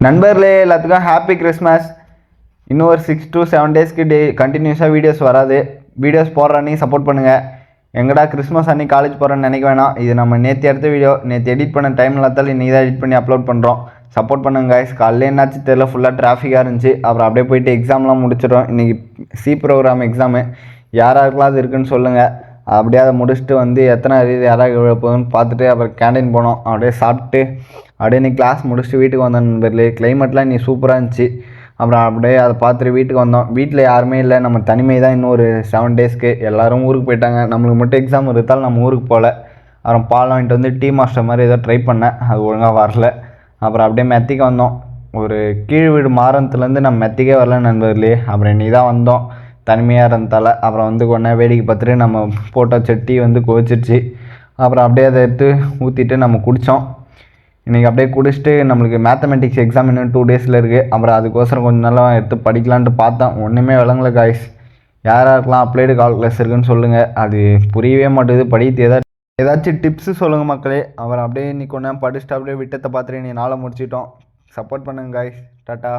நண்பர்களே எல்லாத்துக்கும் happy Christmas. இன்னும் ஒரு 6 to 7 டேஸ்க்கு கண்டினியூஸாக வீடியோஸ் வராது. வீடியோஸ் போடுற அன்றைக்கி சப்போர்ட் பண்ணுங்கள். எங்கடா கிறிஸ்மஸ் அன்றைக்கி காலேஜ் போகிறேன்னு நினைக்க வேணாம். இது நம்ம நேற்று எடுத்த வீடியோ, நேற்று எடிட் பண்ண டைம் இல்லாதாலும் இன்றைக்கி தான் எடிட் பண்ணி அப்லோட் பண்ணுறோம். சப்போர்ட் பண்ணுங்க கைஸ். காலையில் என்னாச்சு தெரியல, ஃபுல்லாக டிராஃபிக்காக இருந்துச்சு. அப்புறம் அப்படியே போயிட்டு எக்ஸாம்லாம் முடிச்சிடும். இன்றைக்கி சி ப்ரோக்ராம் எக்ஸாமு. யாராருக்கெல்லாம் அது இருக்குன்னு சொல்லுங்கள். அப்படியே அதை முடிச்சுட்டு வந்து எத்தனை அறிவு யாராவது போகுதுன்னு பார்த்துட்டு அப்புறம் கேண்டீன் போனோம். அப்படியே சாப்பிட்டு அப்படியே நீ கிளாஸ் முடிச்சுட்டு வீட்டுக்கு வந்தோம் நண்பர்களே. கிளைமேட்லாம் நீ சூப்பராக இருந்துச்சு. அப்புறம் அப்படியே அதை பார்த்துட்டு வீட்டுக்கு வந்தோம். வீட்டில் யாருமே இல்லை, நம்ம தனிமை தான். இன்னும் ஒரு 7 டேஸ்க்கு எல்லோரும் ஊருக்கு போயிட்டாங்க. நம்மளுக்கு மட்டும் எக்ஸாம் இருந்தாலும் நம்ம ஊருக்கு போகல. அப்புறம் பால் வாங்கிட்டு வந்து டீ மாஸ்டர் மாதிரி ஏதோ ட்ரை பண்ணேன், அது ஒழுங்காக வரல. அப்புறம் அப்படியே மெத்திக்கு வந்தோம். ஒரு கீழ் வீடு மாறத்துலேருந்து நம்ம மெத்திக்கே வரல நண்பர்களே. அப்புறம் நீ தான் வந்தோம் தனிமையாக இருந்ததால். அப்புறம் வந்து கொண்டே வேடிக்கை பார்த்துட்டு நம்ம போட்டோ சட்டி வந்து கொதிச்சிருச்சு. அப்புறம் அப்படியே அதை எடுத்து ஊற்றிட்டு நம்ம குடித்தோம். இன்றைக்கி அப்படியே குடிச்சிட்டு நம்மளுக்கு மேத்தமெட்டிக்ஸ் எக்ஸாம் இன்னும் 2 டேஸில் இருக்குது. அப்புறம் அதுக்கோசரம் கொஞ்சம் நல்லா எடுத்து படிக்கலான்ட்டு பார்த்தேன். ஒன்றுமே விளங்கல காய்ஸ். யாராருக்கெல்லாம் அப்ளைடு கால்குலஸ் இருக்குன்னு சொல்லுங்கள். அது புரியவே மாட்டேது. படித்து ஏதாச்சும் டிப்ஸு சொல்லுங்கள் மக்களே. அப்புறம் அப்படியே இன்னைக்கு ஒன்றா படிச்சுட்டு அப்படியே விட்டத்தை பார்த்துட்டு நீ நாளை முடிச்சிட்டோம். சப்போர்ட் பண்ணுங்கள் காய்ஸ். டாட்டா.